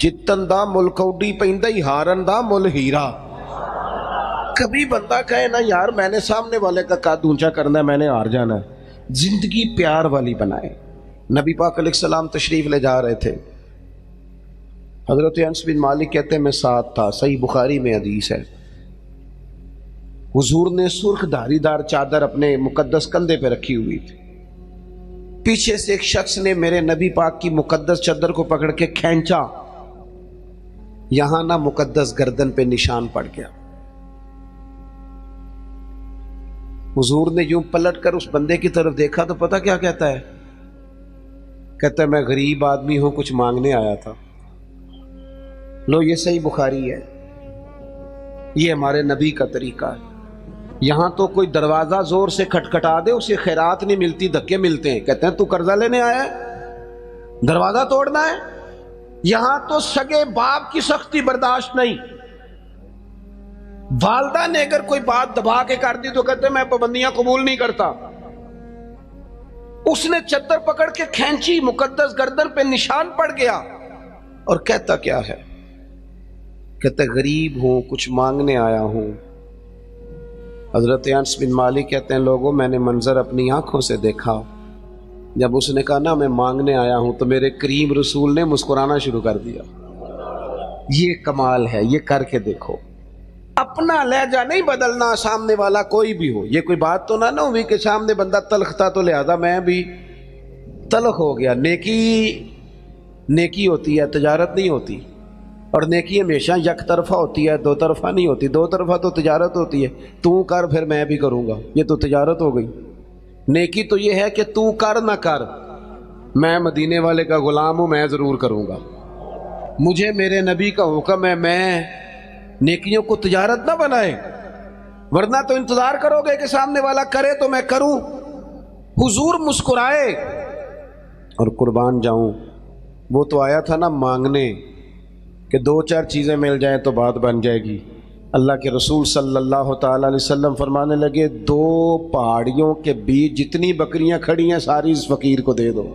جتن دا مل کوڈی پیندا ہی ہارن دا مل ہیرا. کبھی بندہ کہے نا یار میں نے سامنے والے کا قد اونچا کرنا ہے، میں نے ہار جانا ہے. زندگی پیار والی بنائے. نبی پاک علیہ السلام تشریف لے جا رہے تھے. حضرت انس بن مالک کہتے ہیں میں ساتھ تھا، صحیح بخاری میں حدیث ہے. حضور نے سرخ دھاری دار چادر اپنے مقدس کندھے پہ رکھی ہوئی تھی. پیچھے سے ایک شخص نے میرے نبی پاک کی مقدس چادر کو پکڑ کے کھینچا. یہاں نہ مقدس گردن پہ نشان پڑ گیا. حضور نے یوں پلٹ کر اس بندے کی طرف دیکھا تو پتہ کیا کہتا ہے؟ کہتا ہے میں غریب آدمی ہوں، کچھ مانگنے آیا تھا. لو یہ صحیح بخاری ہے، یہ ہمارے نبی کا طریقہ ہے. یہاں تو کوئی دروازہ زور سے کھٹکھٹا دے اسے خیرات نہیں ملتی، دھکے ملتے ہیں. کہتے ہیں تو قرضہ لینے آیا ہے، دروازہ توڑنا ہے؟ یہاں تو سگے باپ کی سختی برداشت نہیں. والدہ نے اگر کوئی بات دبا کے کر دی تو کہتے ہیں میں پابندیاں قبول نہیں کرتا. اس نے چادر پکڑ کے کھینچی، مقدس گردن پہ نشان پڑ گیا. اور کہتا کیا ہے؟ کہتا غریب ہوں، کچھ مانگنے آیا ہوں. حضرت انس بن مالک کہتے ہیں لوگوں میں نے منظر اپنی آنکھوں سے دیکھا. جب اس نے کہا نا میں مانگنے آیا ہوں تو میرے کریم رسول نے مسکرانا شروع کر دیا. یہ کمال ہے، یہ کر کے دیکھو. اپنا لہجہ نہیں بدلنا، سامنے والا کوئی بھی ہو. یہ کوئی بات تو نہ ہوئی کہ سامنے بندہ تلخ تھا تو لہذا میں بھی تلخ ہو گیا. نیکی ہوتی ہے، تجارت نہیں ہوتی. اور نیکی ہمیشہ یک طرفہ ہوتی ہے، دو طرفہ نہیں ہوتی. دو طرفہ تو تجارت ہوتی ہے، تو کر پھر میں بھی کروں گا، یہ تو تجارت ہو گئی. نیکی تو یہ ہے کہ تو کر نہ کر، میں مدینے والے کا غلام ہوں، میں ضرور کروں گا. مجھے میرے نبی کا حکم ہے میں نیکیوں کو تجارت نہ بنائے، ورنہ تو انتظار کرو گے کہ سامنے والا کرے تو میں کروں. حضور مسکرائے. اور قربان جاؤں وہ تو آیا تھا نا مانگنے کہ دو چار چیزیں مل جائیں تو بات بن جائے گی. اللہ کے رسول صلی اللہ تعالی علیہ وسلم فرمانے لگے دو پہاڑیوں کے بیچ جتنی بکریاں کھڑی ہیں ساری اس فقیر کو دے دو.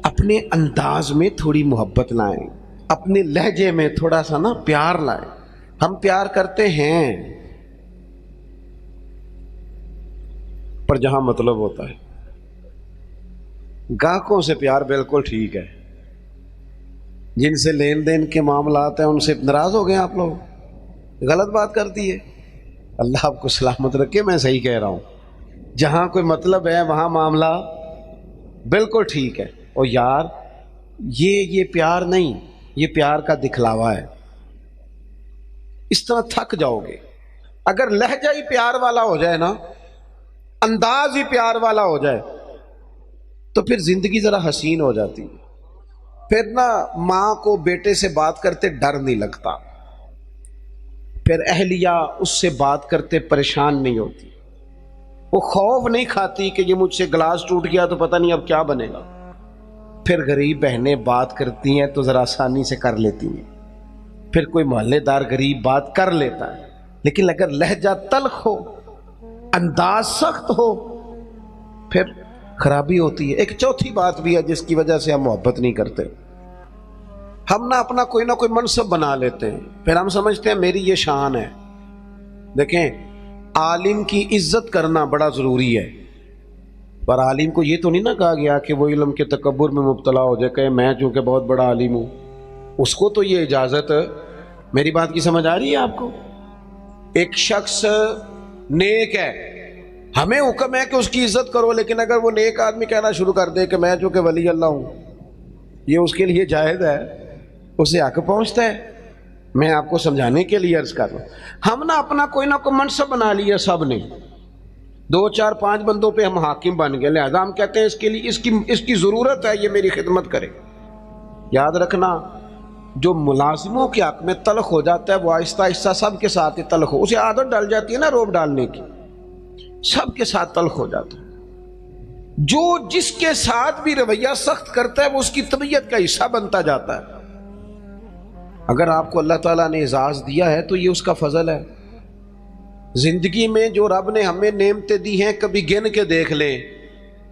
اپنے انداز میں تھوڑی محبت لائیں، اپنے لہجے میں تھوڑا سا نا پیار لائیں. ہم پیار کرتے ہیں پر جہاں مطلب ہوتا ہے. گاہکوں سے پیار بالکل ٹھیک ہے، جن سے لین دین کے معاملات ہیں ان سے ناراض ہو گئے آپ لوگ، غلط بات کر دی ہے. اللہ آپ کو سلامت رکھے. میں صحیح کہہ رہا ہوں، جہاں کوئی مطلب ہے وہاں معاملہ بالکل ٹھیک ہے. اور یار یہ پیار نہیں، یہ پیار کا دکھلاوا ہے. اس طرح تھک جاؤ گے. اگر لہجہ ہی پیار والا ہو جائے نا، انداز ہی پیار والا ہو جائے تو پھر زندگی ذرا حسین ہو جاتی ہے. پھر نا ماں کو بیٹے سے بات کرتے ڈر نہیں لگتا، پھر اہلیہ اس سے بات کرتے پریشان نہیں ہوتی، وہ خوف نہیں کھاتی کہ یہ مجھ سے گلاس ٹوٹ گیا تو پتہ نہیں اب کیا بنے گا. پھر غریب بہنیں بات کرتی ہیں تو ذرا آسانی سے کر لیتی ہیں. پھر کوئی محلے دار غریب بات کر لیتا ہے. لیکن اگر لہجہ تلخ ہو، انداز سخت ہو، پھر خرابی ہوتی ہے. ایک چوتھی بات بھی ہے جس کی وجہ سے ہم محبت نہیں کرتے. ہم نہ اپنا کوئی نہ کوئی منصب بنا لیتے ہیں، پھر ہم سمجھتے ہیں میری یہ شان ہے. دیکھیں عالم کی عزت کرنا بڑا ضروری ہے، پر عالم کو یہ تو نہیں نہ کہا گیا کہ وہ علم کے تکبر میں مبتلا ہو جائے کہ میں چونکہ بہت بڑا عالم ہوں. اس کو تو یہ اجازت، میری بات کی سمجھ آ رہی ہے آپ کو؟ ایک شخص نیک ہے، ہمیں حکم ہے کہ اس کی عزت کرو، لیکن اگر وہ نیک آدمی کہنا شروع کر دے کہ میں چونکہ ولی اللہ ہوں، یہ اس کے لیے جائز ہے، اسے حق پہنچتا ہے. میں آپ کو سمجھانے کے لیے عرض کر رہا ہوں. ہم نے اپنا کوئی نہ کوئی منصب بنا لیا، سب نے 2 4 5 بندوں پہ ہم حاکم بن گئے، لہذا ہم کہتے ہیں اس کے لیے اس کی ضرورت ہے، یہ میری خدمت کرے. یاد رکھنا جو ملازموں کے حق میں تلخ ہو جاتا ہے وہ آہستہ آہستہ سب کے ساتھ ہی تلخ ہو، اسے عادت ڈال جاتی ہے نا روب ڈالنے کی، سب کے ساتھ تلخ ہو جاتا ہے. جو جس کے ساتھ بھی رویہ سخت کرتا ہے وہ اس کی طبیعت کا حصہ بنتا جاتا ہے. اگر آپ کو اللہ تعالیٰ نے اعزاز دیا ہے تو یہ اس کا فضل ہے. زندگی میں جو رب نے ہمیں نعمتیں دی ہیں کبھی گن کے دیکھ لیں،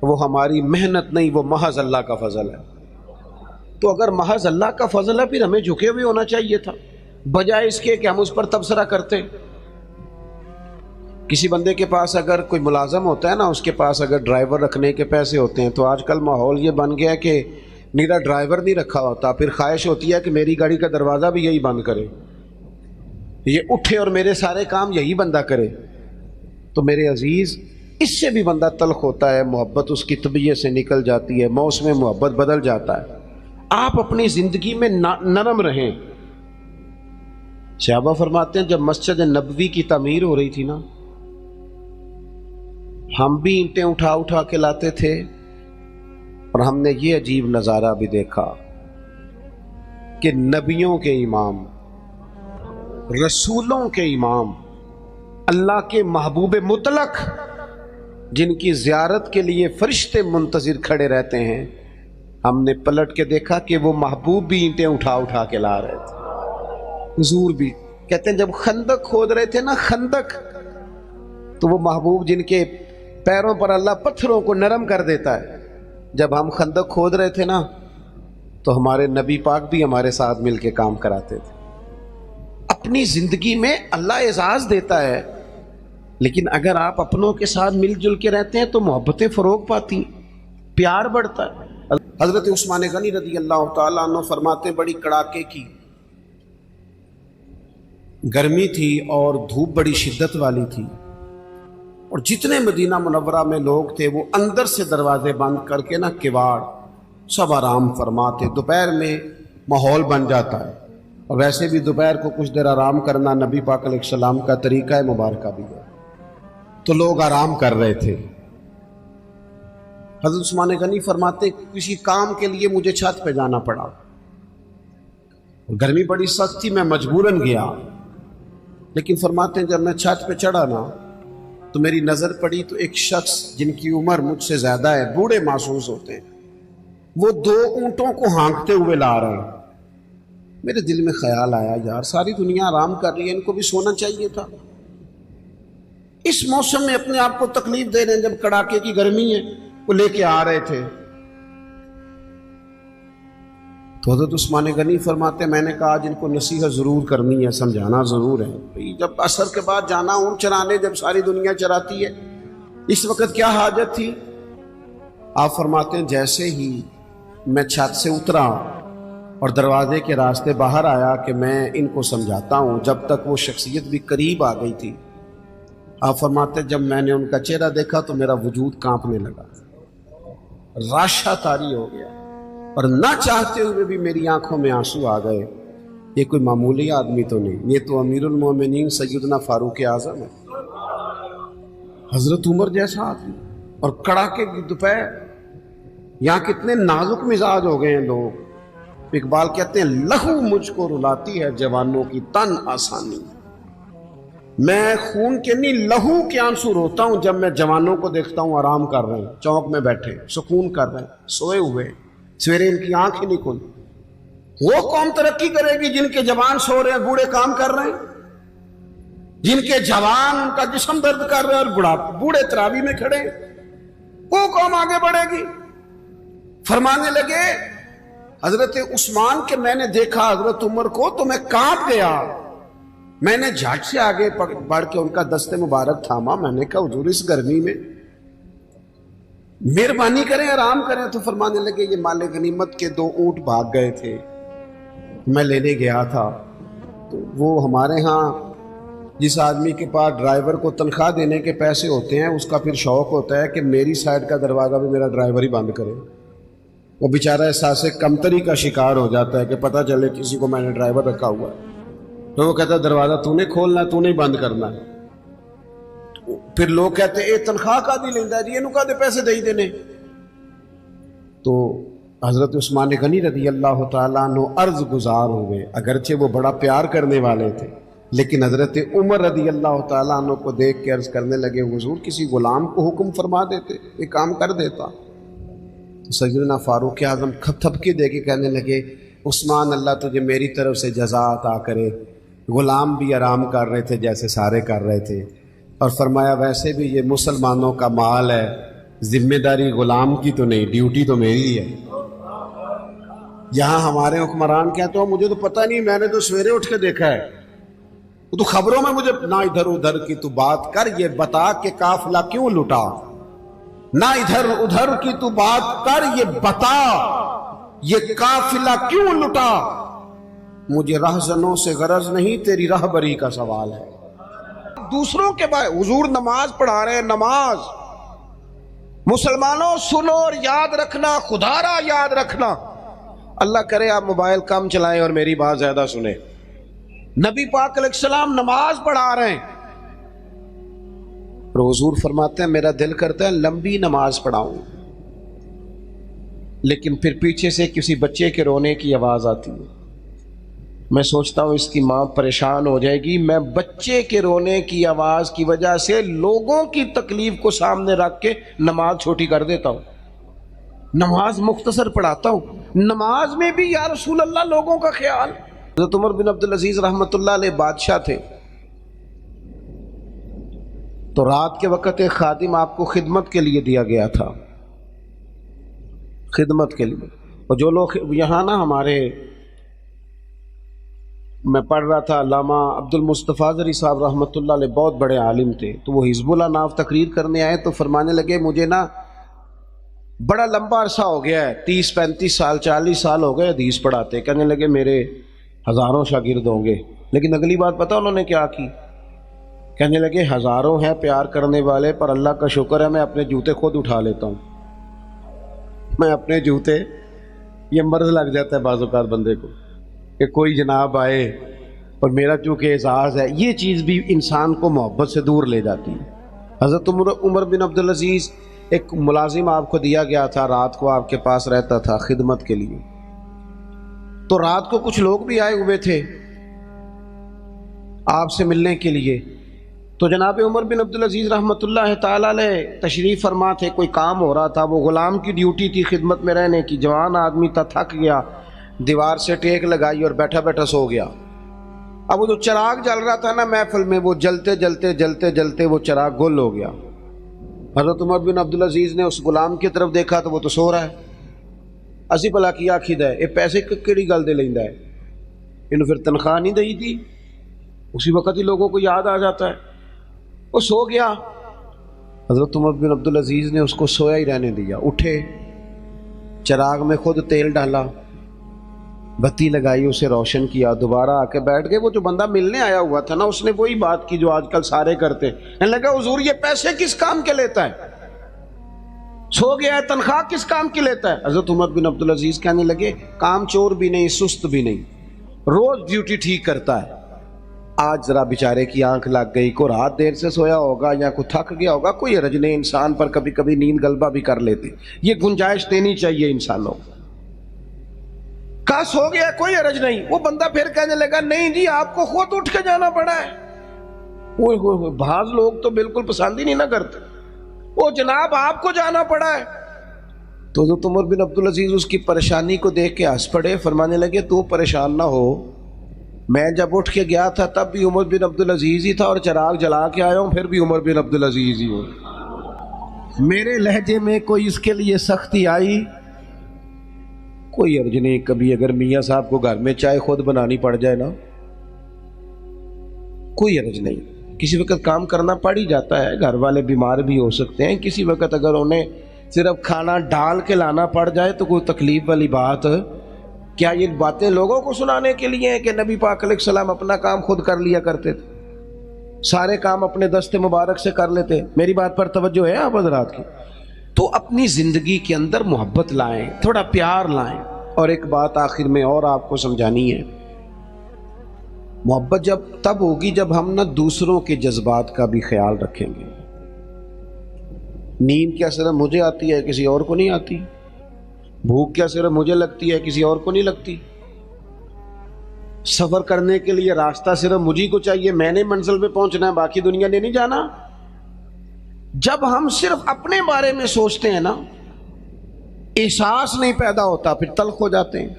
وہ ہماری محنت نہیں، وہ محض اللہ کا فضل ہے. تو اگر محض اللہ کا فضل ہے پھر ہمیں جھکے ہوئے ہونا چاہیے تھا، بجائے اس کے کہ ہم اس پر تبصرہ کرتے۔ کسی بندے کے پاس اگر کوئی ملازم ہوتا ہے نا، اس کے پاس اگر ڈرائیور رکھنے کے پیسے ہوتے ہیں، تو آج کل ماحول یہ بن گیا کہ میرا ڈرائیور نہیں رکھا ہوتا، پھر خواہش ہوتی ہے کہ میری گاڑی کا دروازہ بھی یہی بند کرے، یہ اٹھے اور میرے سارے کام یہی بندہ کرے۔ تو میرے عزیز، اس سے بھی بندہ تلخ ہوتا ہے، محبت اس کی طبیعت سے نکل جاتی ہے، موسم محبت بدل جاتا ہے۔ آپ اپنی زندگی میں نرم رہیں۔ صحابہ فرماتے ہیں جب مسجد نبوی کی تعمیر ہو رہی تھی نا، ہم بھی اینٹیں اٹھا اٹھا کے لاتے تھے، اور ہم نے یہ عجیب نظارہ بھی دیکھا کہ نبیوں کے امام، رسولوں کے امام، اللہ کے محبوب مطلق، جن کی زیارت کے لیے فرشتے منتظر کھڑے رہتے ہیں، ہم نے پلٹ کے دیکھا کہ وہ محبوب بھی اینٹیں اٹھا اٹھا کے لا رہے تھے۔ حضور بھی کہتے ہیں جب خندق کھود رہے تھے نا، خندق، تو وہ محبوب جن کے پیروں پر اللہ پتھروں کو نرم کر دیتا ہے، جب ہم خندق کھود رہے تھے نا، تو ہمارے نبی پاک بھی ہمارے ساتھ مل کے کام کراتے تھے۔ اپنی زندگی میں اللہ اعزاز دیتا ہے، لیکن اگر آپ اپنوں کے ساتھ مل جل کے رہتے ہیں تو محبتیں فروغ پاتی، پیار بڑھتا ہے۔ حضرت عثمان غنی رضی اللہ تعالیٰ عنہ فرماتے ہیں بڑی کڑاکے کی گرمی تھی اور دھوپ بڑی شدت والی تھی، اور جتنے مدینہ منورہ میں لوگ تھے وہ اندر سے دروازے بند کر کے نا کواڑ سب آرام فرماتے۔ دوپہر میں ماحول بن جاتا ہے، اور ویسے بھی دوپہر کو کچھ دیر آرام کرنا نبی پاک علیہ السلام کا طریقہ مبارکہ بھی ہے، تو لوگ آرام کر رہے تھے۔ حضرت عثمان غنی فرماتے کسی کام کے لیے مجھے چھت پہ جانا پڑا، گرمی بڑی سخت تھی، میں مجبوراً گیا، لیکن فرماتے ہیں جب میں چھت پہ چڑھا نا تو میری نظر پڑی تو ایک شخص جن کی عمر مجھ سے زیادہ ہے، بوڑھے محسوس ہوتے ہیں، وہ 2 اونٹوں کو ہانکتے ہوئے لا رہے ہیں۔ میرے دل میں خیال آیا یار ساری دنیا آرام کر رہی ہے، ان کو بھی سونا چاہیے تھا، اس موسم میں اپنے آپ کو تکلیف دے رہے ہیں، جب کڑاکے کی گرمی ہے وہ لے کے آ رہے تھے۔ تو حضرت عثمان غنی فرماتے میں نے کہا جن کو نصیحت ضرور کرنی ہے، سمجھانا ضرور ہے، جب عصر کے بعد جانا اونٹ چرانے جب ساری دنیا چراتی ہے، اس وقت کیا حاجت تھی؟ آپ فرماتے ہیں جیسے ہی میں چھت سے اترا اور دروازے کے راستے باہر آیا کہ میں ان کو سمجھاتا ہوں، جب تک وہ شخصیت بھی قریب آ گئی تھی، آپ فرماتے ہیں جب میں نے ان کا چہرہ دیکھا تو میرا وجود کانپنے لگا، راشا طاری ہو گیا، اور نہ چاہتے ہوئے بھی میری آنکھوں میں آنسو آ گئے۔ یہ کوئی معمولی آدمی تو نہیں، یہ تو امیر المومنین سیدنا فاروق اعظم ہے، حضرت عمر جیسا آدمی، اور کڑاکے کی دوپہر۔ یہاں کتنے نازک مزاج ہو گئے ہیں لوگ۔ اقبال کہتے ہیں لہو مجھ کو رلاتی ہے جوانوں کی تن آسانی، میں خون کے نہیں لہو کے آنسو روتا ہوں جب میں جوانوں کو دیکھتا ہوں آرام کر رہے ہیں، چوک میں بیٹھے سکون کر رہے ہیں، سوئے ہوئے، سویرے ان کی آنکھ ہی نہیں کھلی۔ وہ قوم ترقی کرے گی جن کے جوان سو رہے ہیں، بوڑھے کام کر رہے ہیں، جن کے جوان ان کا جسم درد کر رہے ہیں اور بوڑھے تراوی میں کھڑے ہیں، وہ قوم آگے بڑھے گی۔ فرمانے لگے حضرت عثمان کہ میں نے دیکھا حضرت عمر کو تو میں کانپ گیا، میں نے جھٹ سے آگے بڑھ کے ان کا دست مبارک تھاما، میں نے کہا حضور اس گرمی میں مہربانی کریں آرام کریں۔ تو فرمانے لگے یہ مال غنیمت کے 2 اونٹ بھاگ گئے تھے، میں لینے گیا تھا، تو وہ ہمارے ہاں جس آدمی کے پاس ڈرائیور کو تنخواہ دینے کے پیسے ہوتے ہیں اس کا پھر شوق ہوتا ہے کہ میری سائیڈ کا دروازہ بھی میرا ڈرائیور ہی بند کرے، وہ بیچارہ احساس کمتری کا شکار ہو جاتا ہے کہ پتہ چلے کسی کو میں نے ڈرائیور رکھا ہوا ہے، تو وہ کہتا ہے دروازہ تو نے کھولنا ہے، تو نہیں بند کرنا ہے۔ پھر لوگ کہتے ہیں اے تنخواہ کا دی لیندہ ہے جی، انہوں کا دے پیسے دے ہی دینے۔ تو حضرت عثمان غنی رضی اللہ تعالیٰ عنہ عرض گزار ہوئے، اگرچہ وہ بڑا پیار کرنے والے تھے، لیکن حضرت عمر رضی اللہ تعالیٰ عنہ کو دیکھ کے عرض کرنے لگے حضور کسی غلام کو حکم فرما دیتے، یہ کام کر دیتا۔ تو سیدنا فاروق اعظم تھپکی دے کے کہنے لگے عثمان اللہ تجھے میری طرف سے جزا عطا کرے، غلام بھی آرام کر رہے تھے جیسے سارے کر رہے تھے، اور فرمایا ویسے بھی یہ مسلمانوں کا مال ہے، ذمہ داری غلام کی تو نہیں، ڈیوٹی تو میری ہے۔ یہاں ہمارے حکمران کہتے ہو مجھے تو پتہ نہیں، میں نے تو سویرے اٹھ کے دیکھا ہے، وہ تو خبروں میں مجھے نہ ادھر ادھر کی تو بات کر، یہ بتا کہ قافلہ کیوں لٹا، نہ ادھر ادھر کی تو بات کر، یہ بتا یہ قافلہ کیوں لٹا، مجھے رہزنوں سے غرض نہیں، تیری رہبری کا سوال ہے۔ دوسروں کے بارے حضور نماز پڑھا رہے ہیں، نماز، مسلمانوں سنو اور یاد رکھنا، خدا را یاد رکھنا، اللہ کرے آپ موبائل کم چلائیں اور میری بات زیادہ سنیں۔ نبی پاک علیہ السلام نماز پڑھا رہے ہیں اور حضور فرماتے ہیں میرا دل کرتا ہے لمبی نماز پڑھاؤں، لیکن پھر پیچھے سے کسی بچے کے رونے کی آواز آتی ہے، میں سوچتا ہوں اس کی ماں پریشان ہو جائے گی، میں بچے کے رونے کی آواز کی وجہ سے لوگوں کی تکلیف کو سامنے رکھ کے نماز چھوٹی کر دیتا ہوں، نماز مختصر پڑھاتا ہوں۔ نماز میں بھی یا رسول اللہ لوگوں کا خیال۔ حضرت عمر بن عبدالعزیز رحمۃ اللہ علیہ بادشاہ تھے، تو رات کے وقت ایک خادم آپ کو خدمت کے لیے دیا گیا تھا، خدمت کے لیے۔ اور جو لوگ یہاں نا ہمارے، میں پڑھ رہا تھا علامہ عبد المصطفیٰ زری صاحب رحمۃ اللہ علیہ بہت بڑے عالم تھے، تو وہ حزب اللہ ناف تقریر کرنے آئے تو فرمانے لگے مجھے نا بڑا لمبا عرصہ ہو گیا ہے، 30-35 سال 40 سال ہو گئے حدیث پڑھاتے، کہنے لگے میرے ہزاروں شاگرد ہوں گے، لیکن اگلی بات پتہ انہوں نے کیا کی، کہنے لگے ہزاروں ہیں پیار کرنے والے، پر اللہ کا شکر ہے میں اپنے جوتے خود اٹھا لیتا ہوں، میں اپنے جوتے، یہ مرض لگ جاتا ہے بعض اوقات بندے کو کہ کوئی جناب آئے اور میرا چونکہ اعزاز ہے، یہ چیز بھی انسان کو محبت سے دور لے جاتی ہے۔ حضرت عمر بن عبدالعزیز، ایک ملازم آپ کو دیا گیا تھا، رات کو آپ کے پاس رہتا تھا خدمت کے لیے، تو رات کو کچھ لوگ بھی آئے ہوئے تھے آپ سے ملنے کے لیے، تو جناب عمر بن عبدالعزیز رحمۃ اللہ تعالی علیہ تشریف فرما تھے، کوئی کام ہو رہا تھا، وہ غلام کی ڈیوٹی تھی خدمت میں رہنے کی، جوان آدمی تھا، تھک گیا، دیوار سے ٹیک لگائی اور بیٹھا بیٹھا سو گیا۔ اب وہ جو چراغ جل رہا تھا نا محفل میں، وہ جلتے جلتے جلتے جلتے وہ چراغ گل ہو گیا۔ حضرت عمر بن عبدالعزیز نے اس غلام کی طرف دیکھا تو وہ تو سو رہا ہے، اسی بلا کی آخد ہے یہ پیسے کیڑی گل دے لیندا ہے، انہوں پھر تنخواہ نہیں دئی تھی، اسی وقت ہی لوگوں کو یاد آ جاتا ہے، وہ سو گیا۔ حضرت عمر بن عبدالعزیز نے اس کو سویا ہی رہنے دیا، اٹھے، چراغ میں خود تیل ڈالا، بتی لگائی، اسے روشن کیا، دوبارہ آ کے بیٹھ گئے۔ وہ جو بندہ ملنے آیا ہوا تھا نا، اس نے وہی بات کی جو آج کل سارے کرتے ہیں، کہنے لگا حضور یہ پیسے کس کام کے لیتا ہے، سو گیا ہے، تنخواہ کس کام کی لیتا ہے؟ حضرت عمر بن عبدالعزیز کہنے لگے کام چور بھی نہیں، سست بھی نہیں، روز ڈیوٹی ٹھیک کرتا ہے، آج ذرا بیچارے کی آنکھ لگ گئی، کو رات دیر سے سویا ہوگا یا کو تھک گیا ہوگا، کوئی حرج نہیں، انسان پر کبھی کبھی نیند غلبہ بھی کر لیتے، یہ گنجائش دینی چاہیے انسانوں کا، سو گیا کوئی حرج نہیں۔ وہ بندہ پھر کہنے لگا نہیں جی آپ کو خود اٹھ کے جانا پڑا ہے۔ بعض لوگ تو بالکل پسند ہی نہیں نہ کرتے، وہ جناب آپ کو جانا پڑا ہے۔ تو حضرت عمر بن عبدالعزیز اس کی پریشانی کو دیکھ کے ہنس پڑے، فرمانے لگے تو پریشان نہ ہو، میں جب اٹھ کے گیا تھا تب بھی عمر بن عبدالعزیز ہی تھا، اور چراغ جلا کے آیا ہوں پھر بھی عمر بن عبدالعزیز ہی ہوں۔ میرے لہجے میں کوئی اس کے لیے سختی آئی کوئی عرض نہیں، کبھی اگر میاں صاحب کو گھر میں چائے خود بنانی پڑ جائے نا کوئی عرض نہیں، کسی وقت کام کرنا پڑ ہی جاتا ہے، گھر والے بیمار بھی ہو سکتے ہیں، کسی وقت اگر انہیں صرف کھانا ڈال کے لانا پڑ جائے تو کوئی تکلیف والی بات کیا؟ یہ باتیں لوگوں کو سنانے کے لیے ہیں کہ نبی پاک علیہ السلام اپنا کام خود کر لیا کرتے تھے، سارے کام اپنے دست مبارک سے کر لیتے۔ میری بات پر توجہ ہے آپ حضرات کی؟ تو اپنی زندگی کے اندر محبت لائیں، تھوڑا پیار لائیں۔ اور ایک بات آخر میں اور آپ کو سمجھانی ہے، محبت جب تب ہوگی جب ہم نہ دوسروں کے جذبات کا بھی خیال رکھیں گے۔ نیند کیا صرف مجھے آتی ہے، کسی اور کو نہیں آتی؟ بھوک کیا صرف مجھے لگتی ہے، کسی اور کو نہیں لگتی؟ سفر کرنے کے لیے راستہ صرف مجھے کو چاہیے، میں نے منزل پہ پہنچنا ہے، باقی دنیا نے نہیں جانا۔ جب ہم صرف اپنے بارے میں سوچتے ہیں نا، احساس نہیں پیدا ہوتا، پھر تلخ ہو جاتے ہیں۔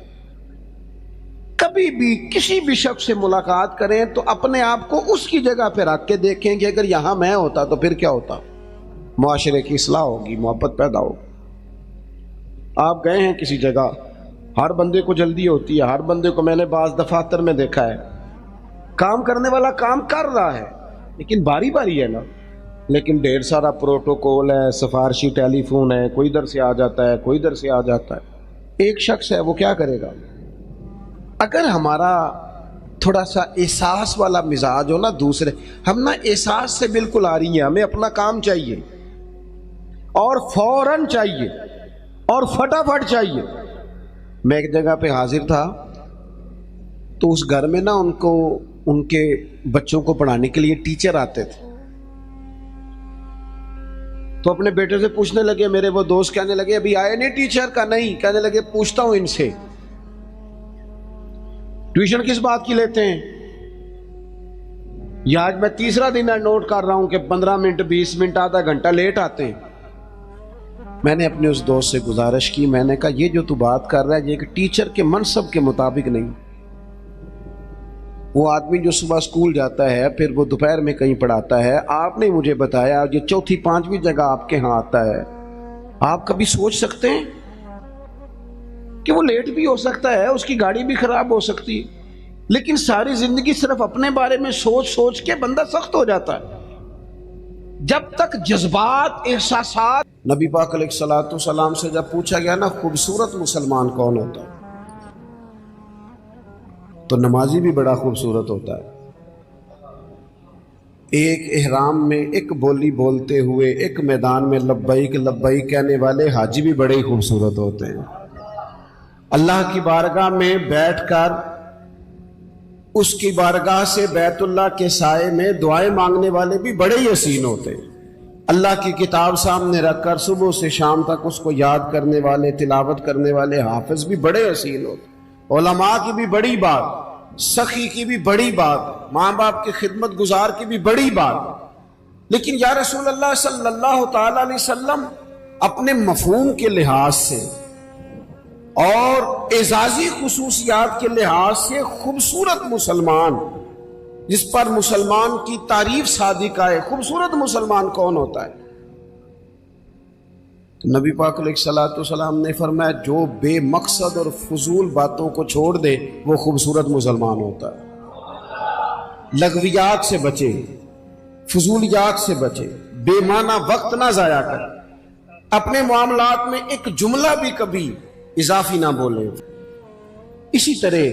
کبھی بھی کسی بھی شخص سے ملاقات کریں تو اپنے آپ کو اس کی جگہ پہ رکھ کے دیکھیں کہ اگر یہاں میں ہوتا تو پھر کیا ہوتا، معاشرے کی اصلاح ہوگی، محبت پیدا ہوگی۔ آپ گئے ہیں کسی جگہ، ہر بندے کو جلدی ہوتی ہے، ہر بندے کو میں نے بعض دفاتر میں دیکھا ہے کام کرنے والا کام کر رہا ہے لیکن باری باری ہے نا، لیکن ڈھیر سارا پروٹوکول ہے، سفارشی ٹیلی فون ہے، کوئی ادھر سے آ جاتا ہے، کوئی ادھر سے آ جاتا ہے۔ ایک شخص ہے وہ کیا کرے گا؟ اگر ہمارا تھوڑا سا احساس والا مزاج ہو نا، دوسرے ہم نا احساس سے بالکل آ رہی ہیں، ہمیں اپنا کام چاہیے اور فوراً چاہیے اور فٹافٹ چاہیے۔ میں ایک جگہ پہ حاضر تھا تو اس گھر میں نا ان کے بچوں کو پڑھانے کے لیے ٹیچر آتے تھے، تو اپنے بیٹے سے پوچھنے لگے، میرے وہ دوست کہنے لگے ابھی آئے نہیں ٹیچر کا؟ نہیں، کہنے لگے پوچھتا ہوں ان سے ٹیوشن کس بات کی لیتے ہیں؟ یہ آج میں تیسرا دن نوٹ کر رہا ہوں کہ 15 منٹ 20 منٹ آدھا گھنٹہ لیٹ آتے ہیں۔ میں نے اپنے اس دوست سے گزارش کی، میں نے کہا یہ جو تو بات کر رہا ہے یہ ایک ٹیچر کے منصب کے مطابق نہیں۔ وہ آدمی جو صبح اسکول جاتا ہے پھر وہ دوپہر میں کہیں پڑھاتا ہے، آپ نے مجھے بتایا یہ چوتھی پانچویں جگہ آپ کے ہاں آتا ہے، آپ کبھی سوچ سکتے ہیں کہ وہ لیٹ بھی ہو سکتا ہے، اس کی گاڑی بھی خراب ہو سکتی ہے، لیکن ساری زندگی صرف اپنے بارے میں سوچ سوچ کے بندہ سخت ہو جاتا ہے۔ جب تک جذبات احساسات، نبی پاک علیہ الصلوۃ والسلام سے جب پوچھا گیا نا خوبصورت مسلمان کون ہوتا ہے، تو نمازی بھی بڑا خوبصورت ہوتا ہے۔ ایک احرام میں ایک بولی بولتے ہوئے ایک میدان میں لبیک لبیک کہنے والے حاجی بھی بڑے ہی خوبصورت ہوتے ہیں۔ اللہ کی بارگاہ میں بیٹھ کر اس کی بارگاہ سے بیت اللہ کے سائے میں دعائیں مانگنے والے بھی بڑے ہی حسین ہوتے ہیں۔ اللہ کی کتاب سامنے رکھ کر صبح سے شام تک اس کو یاد کرنے والے، تلاوت کرنے والے حافظ بھی بڑے حسین ہوتے ہیں۔ علماء کی بھی بڑی بات، سخی کی بھی بڑی بات، ماں باپ کی خدمت گزار کی بھی بڑی بات، لیکن یا رسول اللہ صلی اللہ تعالی علیہ وسلم اپنے مفہوم کے لحاظ سے اور اعزازی خصوصیات کے لحاظ سے خوبصورت مسلمان، جس پر مسلمان کی تعریف صادق آئے، خوبصورت مسلمان کون ہوتا ہے؟ تو نبی پاک علیہ الصلوۃ والسلام نے فرمایا جو بے مقصد اور فضول باتوں کو چھوڑ دے وہ خوبصورت مسلمان ہوتا ہے۔ لغویات سے بچے، فضولیات سے بچے، بے معنی وقت نہ ضائع کرے، اپنے معاملات میں ایک جملہ بھی کبھی اضافی نہ بولیں۔ اسی طرح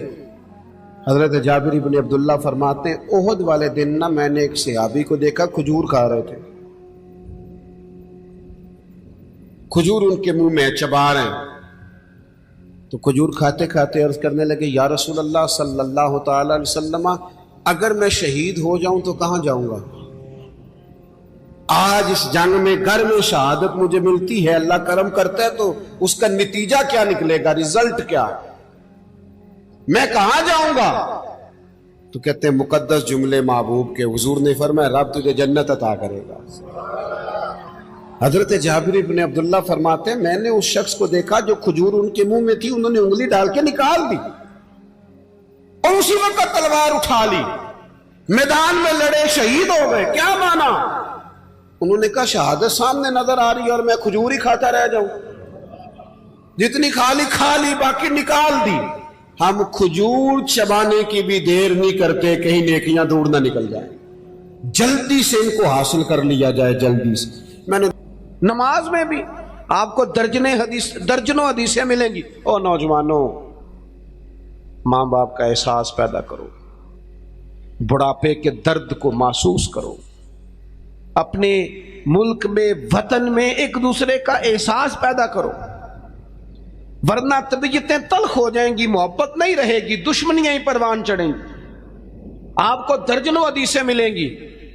حضرت جابر بن عبداللہ فرماتے ہیں احد والے دن نہ میں نے ایک صحابی کو دیکھا کھجور کھا رہے تھے، کھجور ان کے منہ میں چبا رہے ہیں، تو کھجور کھاتے کھاتے عرض کرنے لگے یا رسول اللہ صلی اللہ تعالی علیہ وسلم اگر میں شہید ہو جاؤں تو کہاں جاؤں گا؟ آج اس جنگ میں گر میں شہادت مجھے ملتی ہے، اللہ کرم کرتا ہے تو اس کا نتیجہ کیا نکلے گا، رزلٹ کیا، میں کہاں جاؤں گا؟ تو کہتے ہیں مقدس جملے محبوب کے، حضور نے فرمایا رب تجھے جنت عطا کرے گا۔ حضرت جابر بن عبداللہ فرماتے ہیں میں نے اس شخص کو دیکھا جو کھجور ان کے منہ میں تھی، انہوں نے انگلی ڈال کے نکال دی اور اسی وقت تلوار اٹھا لی، میدان میں لڑے، شہید ہو گئے۔ کیا مانا؟ انہوں نے کہا شہادت سامنے نظر آ رہی ہے اور میں کھجور ہی کھاتا رہ جاؤں، جتنی کھا لی باقی نکال دی۔ ہم کھجور چبانے کی بھی دیر نہیں کرتے کہیں نیکیاں دور نہ نکل جائیں، جلدی سے ان کو حاصل کر لیا جائے، جلدی سے۔ میں نے نماز میں بھی آپ کو درجنوں حدیثیں ملیں گی۔ او نوجوانوں، ماں باپ کا احساس پیدا کرو، بڑھاپے کے درد کو محسوس کرو، اپنے ملک میں، وطن میں ایک دوسرے کا احساس پیدا کرو، ورنہ طبیعتیں تلخ ہو جائیں گی، محبت نہیں رہے گی، دشمنیاں ہی پروان چڑھیں گی۔ آپ کو درجنوں حدیثیں ملیں گی۔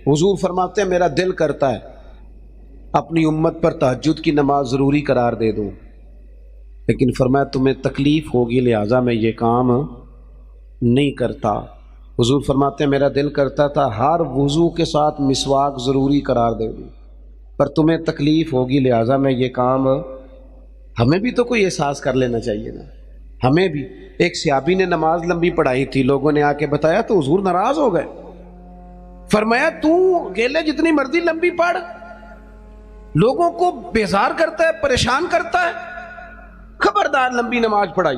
حضور فرماتے ہیں میرا دل کرتا ہے اپنی امت پر تہجد کی نماز ضروری قرار دے دوں، لیکن فرمایا تمہیں تکلیف ہوگی لہٰذا میں یہ کام نہیں کرتا۔ حضور فرماتے ہیں میرا دل کرتا تھا ہر وضو کے ساتھ مسواک ضروری قرار دے دوں، پر تمہیں تکلیف ہوگی لہٰذا میں یہ کام۔ ہمیں بھی تو کوئی احساس کر لینا چاہیے نا، ہمیں بھی۔ ایک صحابی نے نماز لمبی پڑھائی تھی، لوگوں نے آ کے بتایا تو حضور ناراض ہو گئے، فرمایا تو گیلے جتنی مرضی لمبی پڑھ، لوگوں کو بیزار کرتا ہے، پریشان کرتا ہے، خبردار لمبی نماز پڑھائی۔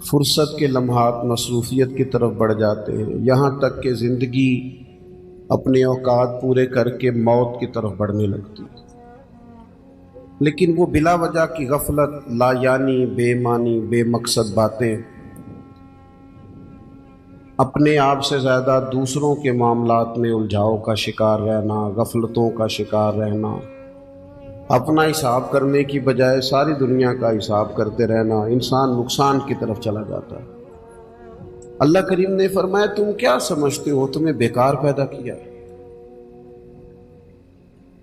فرصت کے لمحات مصروفیت کی طرف بڑھ جاتے ہیں، یہاں تک کہ زندگی اپنے اوقات پورے کر کے موت کی طرف بڑھنے لگتی ہے۔ لیکن وہ بلا وجہ کی غفلت، لا یعنی، بے معنی، بے مقصد باتیں، اپنے آپ سے زیادہ دوسروں کے معاملات میں الجھاؤ کا شکار رہنا، غفلتوں کا شکار رہنا، اپنا حساب کرنے کی بجائے ساری دنیا کا حساب کرتے رہنا، انسان نقصان کی طرف چلا جاتا ہے۔ اللہ کریم نے فرمایا تم کیا سمجھتے ہو تمہیں بیکار پیدا کیا ہے؟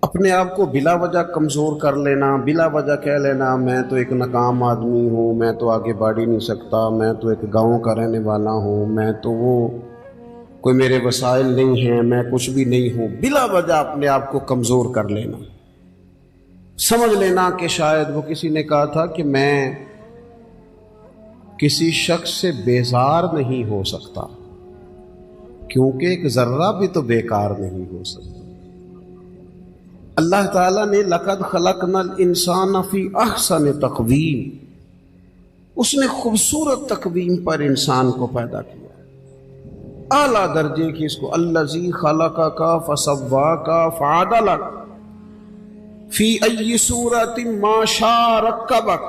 اپنے آپ کو بلا وجہ کمزور کر لینا، بلا وجہ کہہ لینا میں تو ایک ناکام آدمی ہوں، میں تو آگے بڑھ ہی نہیں سکتا، میں تو ایک گاؤں کا رہنے والا ہوں، میں تو وہ کوئی میرے وسائل نہیں ہیں، میں کچھ بھی نہیں ہوں، بلا وجہ اپنے آپ کو کمزور کر لینا، سمجھ لینا کہ شاید وہ کسی نے کہا تھا کہ میں کسی شخص سے بیزار نہیں ہو سکتا کیونکہ ایک ذرہ بھی تو بیکار نہیں ہو سکتا۔ اللہ تعالیٰ نے لقد خلقنا الانسان فی احسن تقویم، اس نے خوبصورت تقویم پر انسان کو پیدا کیا، اعلیٰ درجے کی، اس کو الذی خلقک فسواک فعدلک فی ای صورت ما شاء رکبک،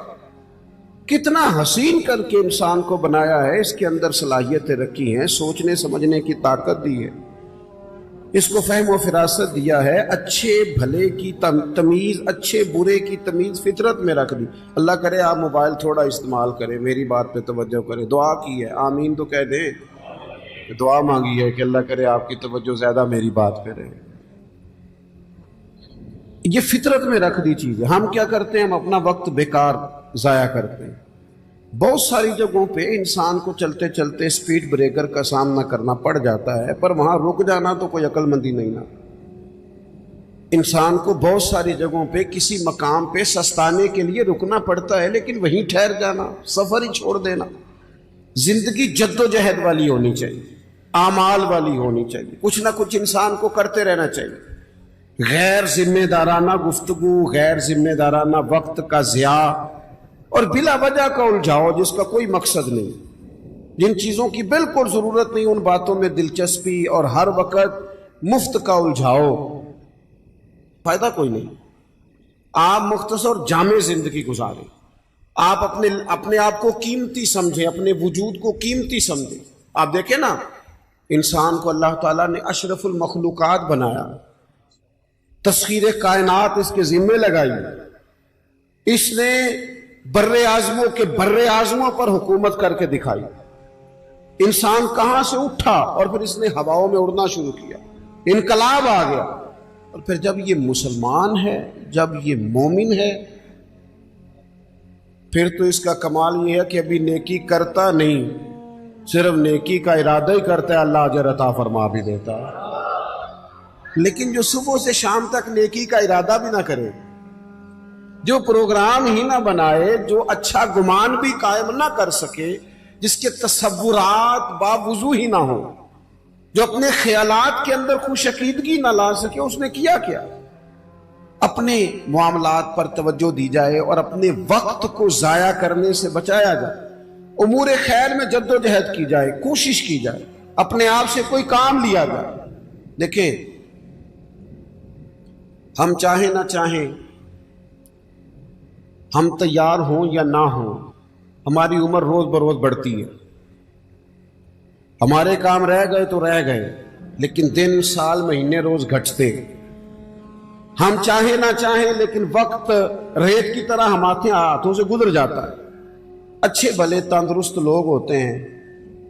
کتنا حسین کر کے انسان کو بنایا ہے، اس کے اندر صلاحیتیں رکھی ہیں، سوچنے سمجھنے کی طاقت دی ہے، اس کو فہم و فراست دیا ہے، اچھے بھلے کی تمیز، اچھے برے کی تمیز فطرت میں رکھ دی۔ اللہ کرے آپ موبائل تھوڑا استعمال کریں، میری بات پہ توجہ کریں، دعا کی ہے، آمین تو کہہ دیں، دعا مانگی ہے کہ اللہ کرے آپ کی توجہ زیادہ میری بات پہ رہے۔ یہ فطرت میں رکھ دی چیز ہے۔ ہم کیا کرتے ہیں؟ ہم اپنا وقت بیکار ضائع کرتے ہیں۔ بہت ساری جگہوں پہ انسان کو چلتے چلتے سپیڈ بریکر کا سامنا کرنا پڑ جاتا ہے، پر وہاں رک جانا تو کوئی عقل مندی نہیں نا۔ انسان کو بہت ساری جگہوں پہ کسی مقام پہ سستانے کے لیے رکنا پڑتا ہے، لیکن وہیں ٹھہر جانا، سفر ہی چھوڑ دینا۔ زندگی جد و جہد والی ہونی چاہیے، اعمال والی ہونی چاہیے، کچھ نہ کچھ انسان کو کرتے رہنا چاہیے۔ غیر ذمہ دارانہ گفتگو، غیر ذمہ دارانہ وقت کا ضیاع اور بلا وجہ کا الجھاؤ جس کا کوئی مقصد نہیں، جن چیزوں کی بالکل ضرورت نہیں ان باتوں میں دلچسپی اور ہر وقت مفت کا الجھاؤ، فائدہ کوئی نہیں۔ آپ مختصر جامع زندگی گزاریں، آپ اپنے آپ کو قیمتی سمجھیں، اپنے وجود کو قیمتی سمجھیں۔ آپ دیکھیں نا، انسان کو اللہ تعالیٰ نے اشرف المخلوقات بنایا، تسخیر کائنات اس کے ذمے لگائی، اس نے بر اعظموں کے بر اعظموں پر حکومت کر کے دکھائی۔ انسان کہاں سے اٹھا اور پھر اس نے ہواؤں میں اڑنا شروع کیا، انقلاب آ گیا، اور پھر جب یہ مسلمان ہے، جب یہ مومن ہے، پھر تو اس کا کمال یہ ہے کہ ابھی نیکی کرتا نہیں، صرف نیکی کا ارادہ ہی کرتا ہے، اللہ اجر عطا فرما بھی دیتا ہے۔ لیکن جو صبح سے شام تک نیکی کا ارادہ بھی نہ کرے، جو پروگرام ہی نہ بنائے، جو اچھا گمان بھی قائم نہ کر سکے، جس کے تصورات باوضو ہی نہ ہوں، جو اپنے خیالات کے اندر خوش عقیدگی نہ لا سکے، اس نے کیا کیا؟ اپنے معاملات پر توجہ دی جائے اور اپنے وقت کو ضائع کرنے سے بچایا جائے، امور خیر میں جد و جہد کی جائے، کوشش کی جائے، اپنے آپ سے کوئی کام لیا جائے۔ دیکھیں، ہم چاہیں نہ چاہیں، ہم تیار ہوں یا نہ ہوں، ہماری عمر روز بروز بڑھتی ہے، ہمارے کام رہ گئے تو رہ گئے، لیکن دن، سال، مہینے روز گھٹتے۔ ہم چاہیں نہ چاہیں لیکن وقت ریت کی طرح ہمارے ہاتھوں سے گزر جاتا ہے۔ اچھے بھلے تندرست لوگ ہوتے ہیں،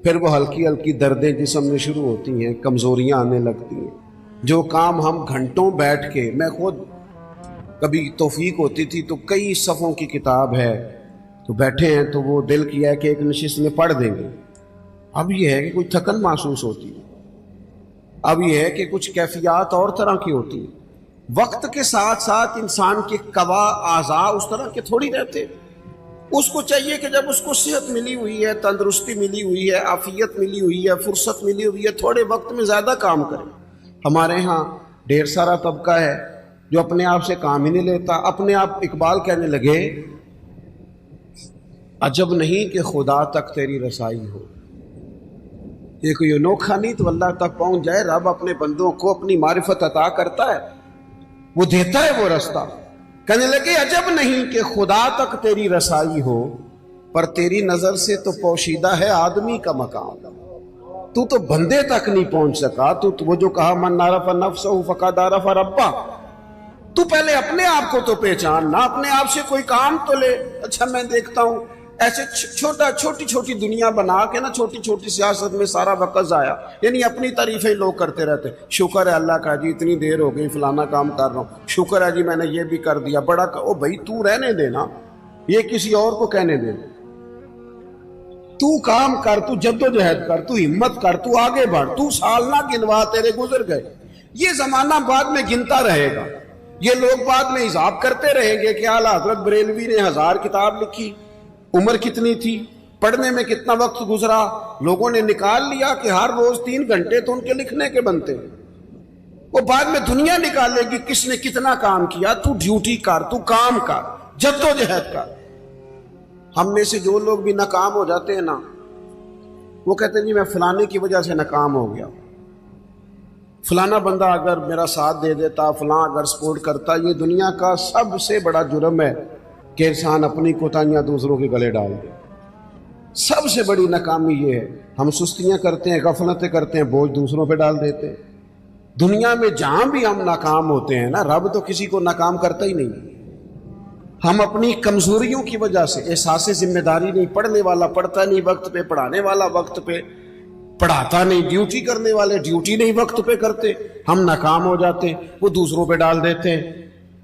پھر وہ ہلکی ہلکی دردیں جسم میں شروع ہوتی ہیں، کمزوریاں آنے لگتی ہیں۔ جو کام ہم گھنٹوں بیٹھ کے، میں خود کبھی توفیق ہوتی تھی تو کئی صفوں کی کتاب ہے تو بیٹھے ہیں تو وہ دل کیا ہے کہ ایک نشست میں پڑھ دیں گے، اب یہ ہے کہ کوئی تھکن محسوس ہوتی ہے، اب یہ ہے کہ کچھ کیفیات اور طرح کی ہوتی ہیں۔ وقت کے ساتھ ساتھ انسان کے قوا اعضاء اس طرح کے تھوڑی رہتے، اس کو چاہیے کہ جب اس کو صحت ملی ہوئی ہے، تندرستی ملی ہوئی ہے، عافیت ملی ہوئی ہے، فرصت ملی ہوئی ہے، تھوڑے وقت میں زیادہ کام کرے۔ ہمارے ہاں ڈھیر سارا طبقہ ہے جو اپنے آپ سے کام ہی نہیں لیتا، اپنے آپ اقبال کہنے لگے عجب نہیں کہ خدا تک تیری رسائی ہو. یہ کوئی انوکھا نہیں تو اللہ تک پہنچ جائے. رب اپنے بندوں کو اپنی معرفت عطا کرتا ہے, وہ دیتا ہے وہ رستہ. کہنے لگے عجب نہیں کہ خدا تک تیری رسائی ہو, پر تیری نظر سے تو پوشیدہ ہے آدمی کا مقام. تو بندے تک نہیں پہنچ سکا. تو وہ جو کہا من عرف نفسہ فقد عرف ربہ, تو پہلے اپنے آپ کو تو پہچان نہ, اپنے آپ سے کوئی کام تو لے. اچھا میں دیکھتا ہوں ایسے چھوٹی چھوٹی دنیا بنا کے نا, چھوٹی چھوٹی سیاست میں سارا وقت ضائع, یعنی اپنی تعریفیں لوگ کرتے رہتے. شکر ہے اللہ کا جی اتنی دیر ہو گئی فلانا کام کر رہا ہوں, شکر ہے جی میں نے یہ بھی کر دیا, بڑا او بھائی تو رہنے دینا, یہ کسی اور کو کہنے دے. تو کام کر, تو جدوجہد کر, تو ہمت کر, تو آگے بڑھ. تو سال نہ گنوا, تیرے گزر گئے. یہ زمانہ بعد میں گنتا رہے گا. یہ لوگ بعد میں حساب کرتے رہیں گے کہ اعلیٰ حضرت بریلوی نے 1000 کتاب لکھی, عمر کتنی تھی, پڑھنے میں کتنا وقت گزرا. لوگوں نے نکال لیا کہ ہر روز 3 گھنٹے تو ان کے لکھنے کے بنتے. وہ بعد میں دنیا نکالے گی کس نے کتنا کام کیا. تو ڈیوٹی کر, تو کام کر, جدوجہد کر. ہم میں سے جو لوگ بھی ناکام ہو جاتے ہیں نا, وہ کہتے ہیں جی میں فلانے کی وجہ سے ناکام ہو گیا, فلانا بندہ اگر میرا ساتھ دے دیتا, فلاں اگر سپورٹ کرتا. یہ دنیا کا سب سے بڑا جرم ہے کہ انسان اپنی کوتاہیاں دوسروں کے گلے ڈال دے. سب سے بڑی ناکامی یہ ہے. ہم سستیاں کرتے ہیں, غفلتیں کرتے ہیں, بوجھ دوسروں پہ ڈال دیتے ہیں. دنیا میں جہاں بھی ہم ناکام ہوتے ہیں نا, رب تو کسی کو ناکام کرتا ہی نہیں. ہم اپنی کمزوریوں کی وجہ سے, احساس ذمہ داری نہیں, پڑھنے والا پڑھتا نہیں وقت پہ, پڑھانے والا وقت پہ پڑھاتا نہیں, ڈیوٹی کرنے والے ڈیوٹی نہیں وقت پہ کرتے, ہم ناکام ہو جاتے, وہ دوسروں پہ ڈال دیتے ہیں.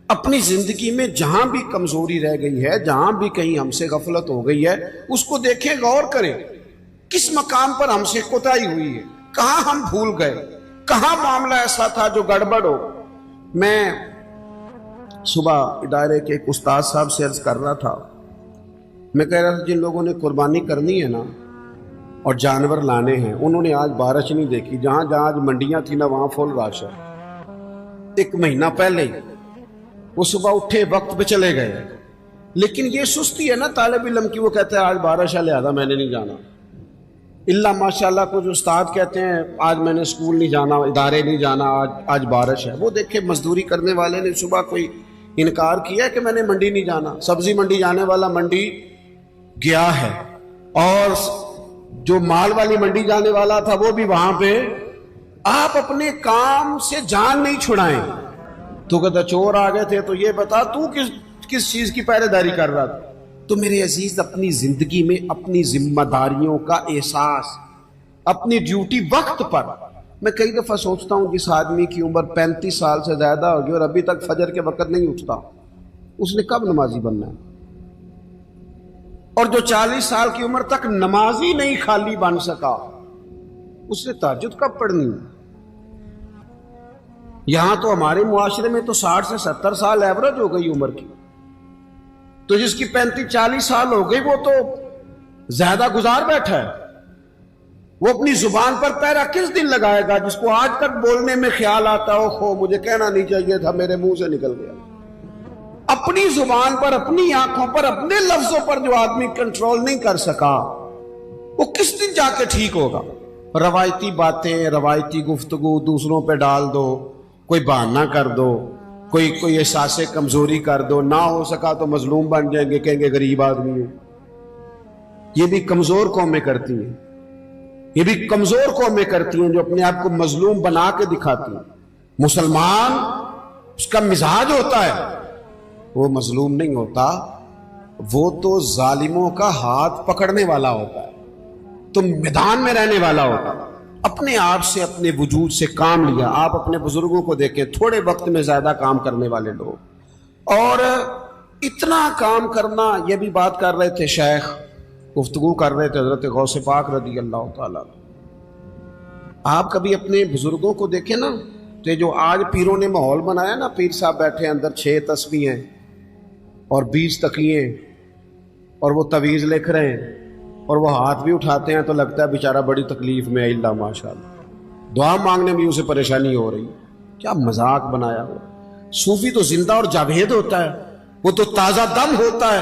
اپنی زندگی میں جہاں بھی کمزوری رہ گئی ہے, جہاں بھی کہیں ہم سے غفلت ہو گئی ہے, اس کو دیکھیں, غور کریں کس مقام پر ہم سے کوتاہی ہوئی ہے, کہاں ہم بھول گئے, کہاں معاملہ ایسا تھا جو گڑبڑ ہو. میں صبح ادارے کے ایک استاد صاحب سے عرض کر رہا تھا, میں کہہ رہا تھا جن لوگوں نے قربانی کرنی ہے نا اور جانور لانے ہیں, انہوں نے آج بارش نہیں دیکھی. جہاں جہاں آج منڈیاں تھیں نا وہاں فل رش ہے. 1 مہینہ پہلے وہ صبح اٹھے, وقت پہ چلے گئے. لیکن یہ سستی ہے نا طالب علم کی, وہ کہتے ہیں آج بارش ہے لہذا میں نے نہیں جانا. اللہ ماشاءاللہ کچھ استاد کہتے ہیں آج میں نے اسکول نہیں جانا, ادارے نہیں جانا, آج بارش ہے. وہ دیکھے مزدوری کرنے والے نے صبح کوئی انکار کیا کہ میں نے منڈی نہیں جانا. سبزی منڈی جانے والا منڈی گیا ہے, اور جو مال والی منڈی جانے والا تھا وہ بھی وہاں پہ. آپ اپنے کام سے جان نہیں چھڑائیں. تو کہتا چور آ گئے تھے, تو یہ بتا تو کس چیز کی پہرے داری کر رہا تھا. تو میرے عزیز, اپنی زندگی میں اپنی ذمہ داریوں کا احساس, اپنی ڈیوٹی وقت پر. میں کئی دفعہ سوچتا ہوں جس آدمی کی عمر 35 سال سے زیادہ ہوگی اور ابھی تک فجر کے وقت نہیں اٹھتا, اس نے کب نمازی بننا ہے؟ اور جو 40 سال کی عمر تک نمازی نہیں خالی بن سکا, اس نے تہجد کب پڑھنی؟ یہاں تو ہمارے معاشرے میں تو 60 سے 70 سال ایوریج ہو گئی عمر کی. تو جس کی 35-40 سال ہو گئی وہ تو زیادہ گزار بیٹھا ہے. وہ اپنی زبان پر پیرا کس دن لگائے گا جس کو آج تک بولنے میں خیال آتا ہو خو مجھے کہنا نہیں چاہیے تھا, میرے منہ سے نکل گیا. اپنی زبان پر, اپنی آنکھوں پر, اپنے لفظوں پر جو آدمی کنٹرول نہیں کر سکا, وہ کس دن جا کے ٹھیک ہوگا؟ روایتی باتیں, روایتی گفتگو دوسروں پہ ڈال دو, کوئی بہانہ کر دو, کوئی احساس کمزوری کر دو, نہ ہو سکا تو مظلوم بن جائیں گے, کہیں گے غریب آدمی ہے. یہ بھی کمزور قومیں کرتی ہیں, یہ بھی کمزور قومیں کرتی ہیں جو اپنے آپ کو مظلوم بنا کے دکھاتی ہیں. مسلمان اس کا مزاج ہوتا ہے, وہ مظلوم نہیں ہوتا, وہ تو ظالموں کا ہاتھ پکڑنے والا ہوتا ہے, تو میدان میں رہنے والا ہوتا ہے. اپنے آپ سے, اپنے وجود سے کام لیا. آپ اپنے بزرگوں کو دیکھیں, تھوڑے وقت میں زیادہ کام کرنے والے لوگ, اور اتنا کام کرنا. یہ بھی بات کر رہے تھے شیخ, گفتگو کر رہے تھے حضرت غوث پاک رضی اللہ تعالیٰ. آپ کبھی اپنے بزرگوں کو دیکھیں نا, تو جو آج پیروں نے ماحول بنایا نا, پیر صاحب بیٹھے اندر 6 تسبیح ہیں اور 20 تقیے, اور وہ تعویذ لکھ رہے ہیں, اور وہ ہاتھ بھی اٹھاتے ہیں تو لگتا ہے بیچارہ بڑی تکلیف میں ہے. اللہ ماشاءاللہ, دعا مانگنے میں اسے پریشانی ہو رہی. کیا مذاق بنایا ہوا. صوفی تو زندہ اور جاوید ہوتا ہے, وہ تو تازہ دم ہوتا ہے,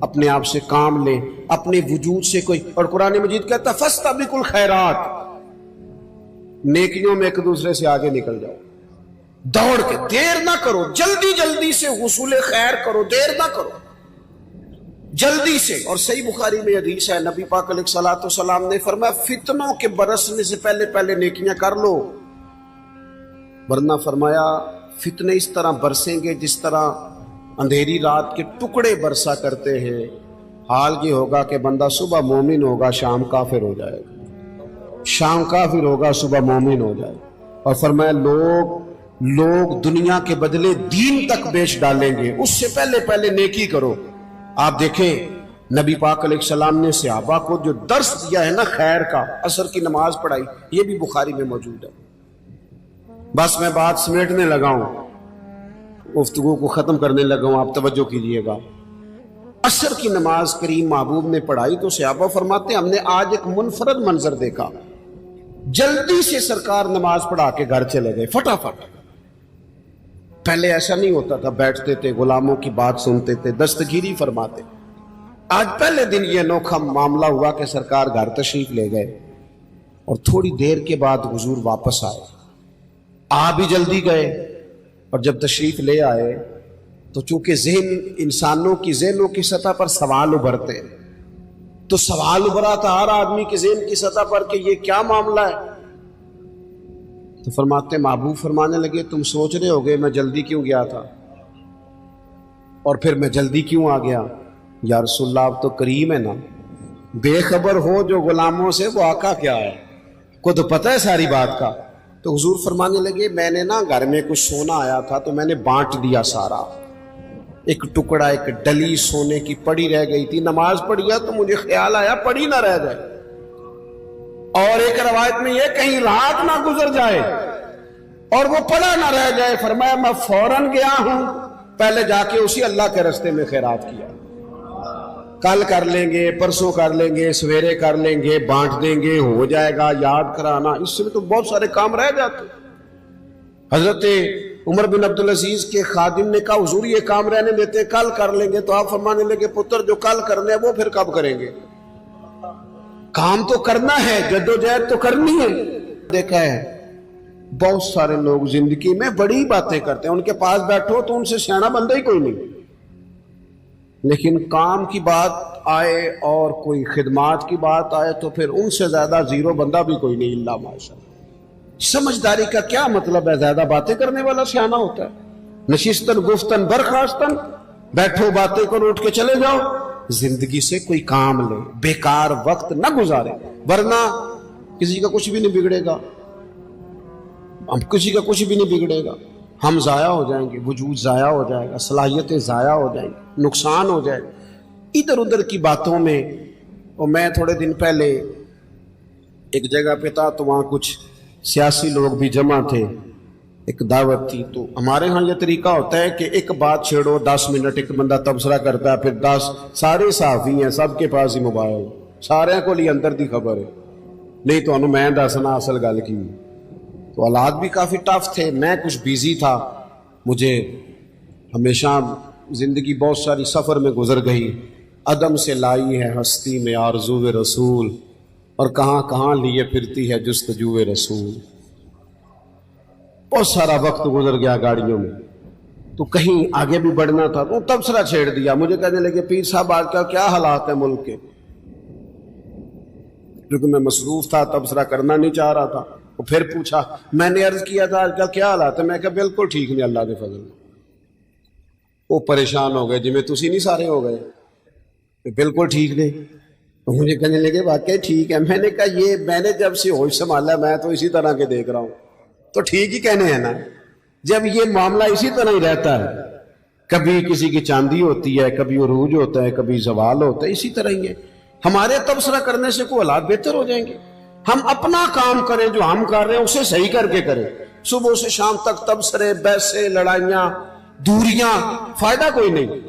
اپنے آپ سے کام لیں، اپنے وجود سے کوئی، اور قرآن مجید کہتا فاستبقوا الخیرات، نیکیوں میں ایک دوسرے سے آگے نکل جاؤ، دوڑ کے، دیر نہ کرو، جلدی جلدی سے حصول خیر کرو، دیر نہ کرو، جلدی سے۔ اور صحیح بخاری میں حدیث ہے، نبی پاک علیہ الصلوۃ والسلام نے فرمایا فتنوں کے برسنے سے پہلے پہلے نیکیاں کر لو، ورنہ فرمایا فتنے اس طرح برسیں گے جس طرح اندھیری رات کے ٹکڑے برسا کرتے ہیں، حال یہ ہوگا کہ بندہ صبح مومن ہوگا، شام کافر ہو جائے گا، شام کافر ہوگا، صبح مومن ہو جائے گا۔ اور فرمایا لوگ دنیا کے بدلے دین تک بیچ ڈالیں گے، اس سے پہلے پہلے نیکی کرو۔ آپ دیکھیں نبی پاک علیہ السلام نے صحابہ کو جو درس دیا ہے نا خیر کا، عصر کی نماز پڑھائی، یہ بھی بخاری میں موجود ہے۔ بس میں بات سمیٹنے لگا ہوں، گفتگو کو ختم کرنے لگا ہوں، آپ توجہ کیجئے گا۔ عصر کی نماز کریم محبوب نے پڑھائی تو صحابہ فرماتے ہیں ہم نے آج ایک منفرد منظر دیکھا، جلدی سے سرکار نماز پڑھا کے گھر چلے گئے فٹافٹ۔ پہلے ایسا نہیں ہوتا تھا، بیٹھتے تھے، غلاموں کی بات سنتے تھے، دستگیری فرماتے۔ آج پہلے دن یہ انوکھا معاملہ ہوا کہ سرکار گھر تشریف لے گئے اور تھوڑی دیر کے بعد حضور واپس آئے، آ بھی جلدی گئے، اور جب تشریف لے آئے تو چونکہ انسانوں کی ذہنوں کی سطح پر سوال ابھرتے ہیں، تو سوال ابھرا تھا ہر آدمی کے ذہن کی سطح پر کہ یہ کیا معاملہ ہے۔ تو فرماتے محبوب فرمانے لگے تم سوچ رہے ہوگے میں جلدی کیوں گیا تھا، اور پھر میں جلدی کیوں آ گیا؟ یا رسول اللہ آپ تو کریم ہے نا، بے خبر ہو جو غلاموں سے وہ آقا کیا ہے، کو تو پتہ ہے ساری بات کا۔ تو حضور فرمانے لگے میں نے نا گھر میں کچھ سونا آیا تھا تو میں نے بانٹ دیا سارا، ایک ٹکڑا، ایک ڈلی سونے کی پڑی رہ گئی تھی، نماز پڑھیا تو مجھے خیال آیا پڑی نہ رہ جائے، اور ایک روایت میں یہ کہیں رات نہ گزر جائے اور وہ پڑا نہ رہ جائے۔ فرمایا میں فوراً گیا ہوں، پہلے جا کے اسی اللہ کے راستے میں خیرات کیا، کل کر لیں گے، پرسوں کر لیں گے، سویرے کر لیں گے، بانٹ دیں گے، ہو جائے گا، یاد کرانا، اس سے تو بہت سارے کام رہ جاتے۔ حضرت عمر بن عبدالعزیز کے خادم نے کہا حضور یہ کام رہنے دیتے ہیں، کل کر لیں گے، تو آپ فرمانے لگے پتر جو کل کرنے وہ پھر کب کریں گے؟ کام تو کرنا ہے، جدوجہد تو کرنی ہے۔ دیکھا ہے بہت سارے لوگ زندگی میں بڑی باتیں کرتے ہیں، ان کے پاس بیٹھو تو ان سے سیاںا بندہ ہی کوئی نہیں، لیکن کام کی بات آئے اور کوئی خدمات کی بات آئے تو پھر ان سے زیادہ زیرو بندہ بھی کوئی نہیں، اللہ ماشاء اللہ۔ سمجھداری کا کیا مطلب ہے؟ زیادہ باتیں کرنے والا سیاںا ہوتا ہے۔ نشستن گفتن برخاستن، بیٹھو باتیں کرو اٹھ کے چلے جاؤ، زندگی سے کوئی کام لے، بیکار وقت نہ گزارے، ورنہ کسی کا کچھ بھی نہیں بگڑے گا، کسی کا کچھ بھی نہیں بگڑے گا، ہم ضائع ہو جائیں گے، وجود ضائع ہو جائے گا، صلاحیتیں ضائع ہو جائیں گی، نقصان ہو جائے گا ادھر ادھر کی باتوں میں۔ اور میں تھوڑے دن پہلے ایک جگہ پہ تھا تو وہاں کچھ سیاسی لوگ بھی جمع تھے، ایک دعوت تھی، تو ہمارے ہاں یہ طریقہ ہوتا ہے کہ ایک بات چھیڑو 10 منٹ ایک بندہ تبصرہ کرتا ہے، پھر 10 سارے صحافی ہیں، سب کے پاس ہی موبائل، سارے کو لیے اندر دی خبر ہے، نہیں تو میں دسنا اصل گل کی۔ تو حالات بھی کافی ٹف تھے، میں کچھ بیزی تھا، مجھے ہمیشہ زندگی بہت ساری سفر میں گزر گئی، عدم سے لائی ہے ہستی میں آرزو رسول، اور کہاں کہاں لیے پھرتی ہے جستجو رسول۔ بہت سارا وقت گزر گیا گاڑیوں میں، تو کہیں آگے بھی بڑھنا تھا تو تبصرہ چھیڑ دیا، مجھے کہنے لگے پیر صاحب آج کل کیا حالات ہیں ملک کے، کیونکہ میں مصروف تھا، تبصرہ کرنا نہیں چاہ رہا تھا۔ وہ پھر پوچھا، میں نے عرض کیا تھا آج کل کیا حالات ہے، میں کہا بالکل ٹھیک نہیں اللہ کے فضل۔ وہ پریشان ہو گئے جی میں تسی نہیں سارے ہو گئے، بالکل ٹھیک نہیں۔ تو مجھے کہنے لگے واقعی ٹھیک ہے، میں نے کہا یہ میں نے جب سے ہوش سنبھالا میں تو اسی طرح کے دیکھ رہا ہوں، تو ٹھیک ہی کہنے ہیں نا، جب یہ معاملہ اسی طرح ہی رہتا ہے، کبھی کسی کی چاندی ہوتی ہے، کبھی عروج ہوتا ہے، کبھی زوال ہوتا ہے، اسی طرح ہی ہے۔ ہمارے تبصرہ کرنے سے کوئی حالات بہتر ہو جائیں گے؟ ہم اپنا کام کریں، جو ہم کر رہے ہیں اسے صحیح کر کے کریں، صبح سے شام تک تبصرے، بحثیں، لڑائیاں، دوریاں، فائدہ کوئی نہیں۔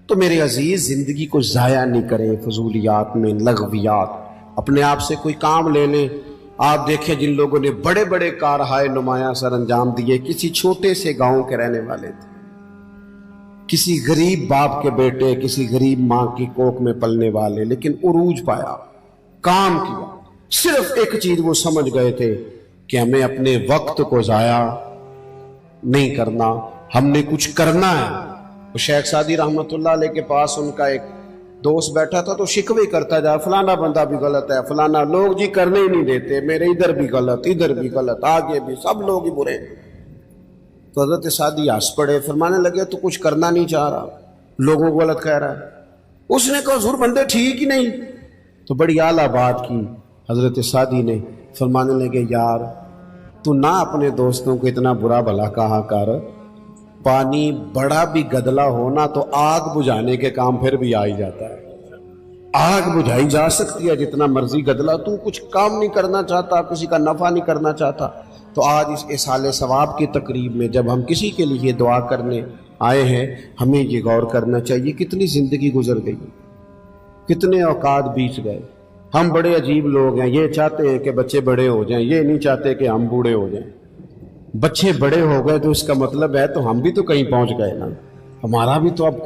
تو میرے عزیز زندگی کو ضائع نہیں کریں فضولیات میں، لغویات، اپنے آپ سے کوئی کام لے لیں۔ آپ دیکھیں جن لوگوں نے بڑے بڑے کارہائے نمایاں سر انجام دیے، کسی چھوٹے سے گاؤں کے رہنے والے تھے، کسی غریب باپ کے بیٹے, کسی غریب ماں کی کوکھ میں پلنے والے, لیکن عروج پایا, کام کیا. صرف ایک چیز وہ سمجھ گئے تھے کہ ہمیں اپنے وقت کو ضائع نہیں کرنا, ہم نے کچھ کرنا ہے. شیخ سعدی رحمت اللہ علیہ کے پاس ان کا ایک دوست بیٹھا تھا تو شکوے کرتا جا, فلانا بندہ بھی غلط ہے, فلانا لوگ جی کرنے ہی نہیں دیتے, میرے ادھر بھی غلط, ادھر بھی غلط, آگے بھی سب لوگ ہی برے. تو حضرت سعدی ہنس پڑے, فرمانے لگے تو کچھ کرنا نہیں چاہ رہا, لوگوں کو غلط کہہ رہا ہے. اس نے کہا حضور بندے ٹھیک ہی نہیں. تو بڑی اعلیٰ بات کی حضرت سعدی نے, فرمانے لگے یار تو نہ اپنے دوستوں کو اتنا برا بھلا کہا کر, پانی بڑا بھی گدلا ہونا تو آگ بجھانے کے کام پھر بھی آ ہی جاتا ہے. آگ بجھائی جا سکتی ہے جتنا مرضی گدلا, تو کچھ کام نہیں کرنا چاہتا, کسی کا نفع نہیں کرنا چاہتا. تو آج اس اصال ثواب کی تقریب میں جب ہم کسی کے لیے دعا کرنے آئے ہیں, ہمیں یہ غور کرنا چاہیے کتنی زندگی گزر گئی, کتنے اوقات بیت گئے. ہم بڑے عجیب لوگ ہیں, یہ چاہتے ہیں کہ بچے بڑے ہو جائیں, یہ نہیں چاہتے کہ ہم بوڑھے ہو جائیں. بچے بڑے ہو گئے تو اس کا مطلب ہے تو ہم بھی تو کہیں پہنچ گئے نا, ہمارا بھی تو اب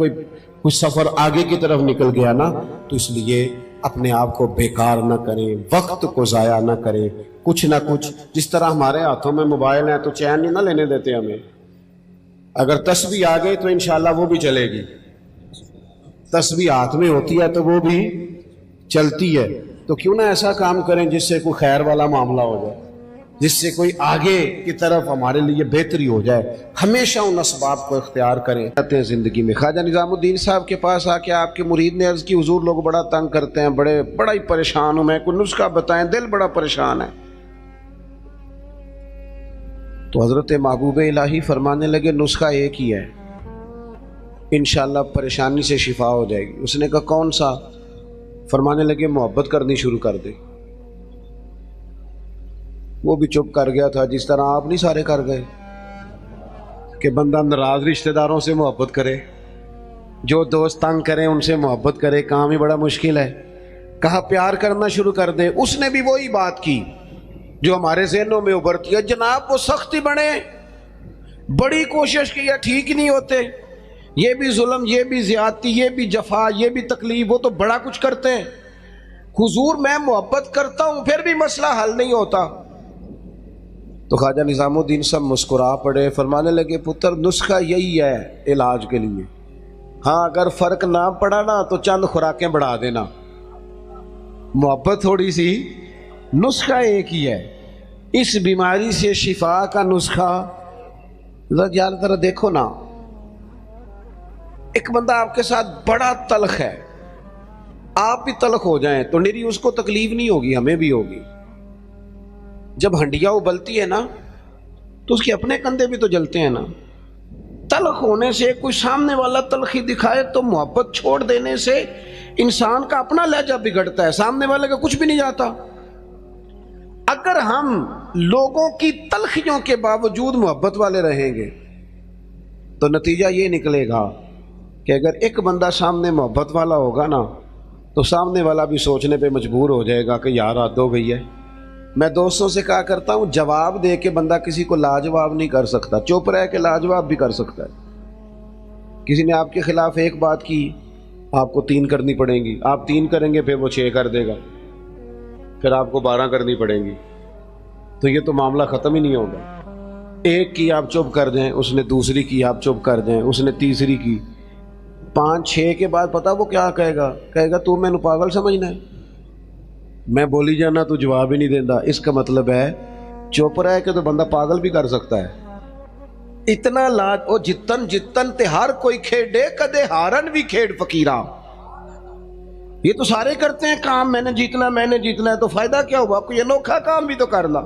کچھ سفر آگے کی طرف نکل گیا نا. تو اس لیے اپنے آپ کو بیکار نہ کریں, وقت کو ضائع نہ کریں. کچھ نہ کچھ, جس طرح ہمارے ہاتھوں میں موبائل ہیں تو چین نہیں نہ لینے دیتے ہمیں. اگر تسبیح آ گئی تو انشاءاللہ وہ بھی چلے گی, تسبیح ہاتھ میں ہوتی ہے تو وہ بھی چلتی ہے. تو کیوں نہ ایسا کام کریں جس سے کوئی خیر والا معاملہ ہو جائے, جس سے کوئی آگے کی طرف ہمارے لیے بہتری ہو جائے. ہمیشہ ان اسباب کو اختیار کریں. زندگی میں خواجہ نظام الدین صاحب کے پاس آ کے آپ کے مرید نے عرض کی, حضور لوگ بڑا تنگ کرتے ہیں, بڑا ہی پریشان ہوں میں, کوئی نسخہ بتائیں, دل بڑا پریشان ہے. تو حضرت محبوب الہی فرمانے لگے نسخہ ایک ہی ہے, انشاءاللہ پریشانی سے شفا ہو جائے گی. اس نے کہا کون سا؟ فرمانے لگے محبت کرنی شروع کر دے. وہ بھی چپ کر گیا تھا, جس طرح آپ نہیں سارے کر گئے کہ بندہ ناراض رشتہ داروں سے محبت کرے, جو دوست تنگ کریں ان سے محبت کرے, کام ہی بڑا مشکل ہے. کہا پیار کرنا شروع کر دے. اس نے بھی وہی بات کی جو ہمارے ذہنوں میں ابھرتی ہے, جناب وہ سختی بڑھے, بڑی کوشش کی, ٹھیک نہیں ہوتے, یہ بھی ظلم, یہ بھی زیادتی, یہ بھی جفا, یہ بھی تکلیف, وہ تو بڑا کچھ کرتے ہیں. حضور میں محبت کرتا ہوں پھر بھی مسئلہ حل نہیں ہوتا. تو خواجہ نظام الدین صاحب مسکرا پڑے, فرمانے لگے پتر نسخہ یہی ہے علاج کے لیے, ہاں اگر فرق نہ پڑا نا تو چند خوراکیں بڑھا دینا, محبت تھوڑی سی, نسخہ ایک ہی ہے. اس بیماری سے شفا کا نسخہ یار ذرا دیکھو نا, ایک بندہ آپ کے ساتھ بڑا تلخ ہے, آپ بھی تلخ ہو جائیں تو نیری اس کو تکلیف نہیں ہوگی, ہمیں بھی ہوگی. جب ہنڈیا ابلتی ہے نا تو اس کے اپنے کندھے بھی تو جلتے ہیں نا. تلخ ہونے سے کوئی سامنے والا تلخی دکھائے تو محبت چھوڑ دینے سے انسان کا اپنا لہجہ بگڑتا ہے, سامنے والے کا کچھ بھی نہیں جاتا. اگر ہم لوگوں کی تلخیوں کے باوجود محبت والے رہیں گے تو نتیجہ یہ نکلے گا کہ اگر ایک بندہ سامنے محبت والا ہوگا نا تو سامنے والا بھی سوچنے پہ مجبور ہو جائے گا کہ یار حد ہو گئی ہے. میں دوستوں سے کہا کرتا ہوں جواب دے کے بندہ کسی کو لاجواب نہیں کر سکتا, چپ رہ کے لاجواب بھی کر سکتا ہے. کسی نے آپ کے خلاف ایک بات کی, آپ کو 3 کرنی پڑیں گی, آپ 3 کریں گے پھر وہ 6 کر دے گا, پھر آپ کو 12 کرنی پڑیں گی, تو یہ تو معاملہ ختم ہی نہیں ہوگا. ایک کی آپ چپ کر دیں, اس نے دوسری کی آپ چپ کر دیں, اس نے تیسری کی, 5-6 کے بعد پتہ وہ کیا کہے گا, کہے گا تو میں نے پاگل سمجھنا ہے, میں بولی جانا تو جواب ہی نہیں دینا. اس کا مطلب ہے چپ رہے کہ تو بندہ پاگل بھی کر سکتا ہے. اتنا لاج او جتن جتن تے ہر کوئی کھیڈے, کدے ہارن بھی کھیڈ فقیراں. یہ تو سارے کرتے ہیں کام, میں نے جیتنا ہے, تو فائدہ کیا ہوا, کوئی انوکھا کام بھی تو کرنا.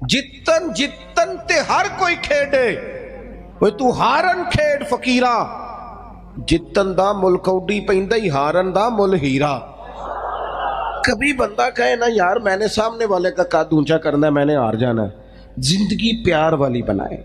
جتن جتن تے ہر کوئی کھیڈے, وہ تو ہارن کھیڈ فقیراں. جتن دا مل کوڈی پیندا ہی, ہارن دا مل ہیرا. کبھی بندہ کہے نا یار میں نے سامنے والے کا قد اونچا کرنا ہے, میں نے ہار جانا ہے. زندگی پیار والی بنائے.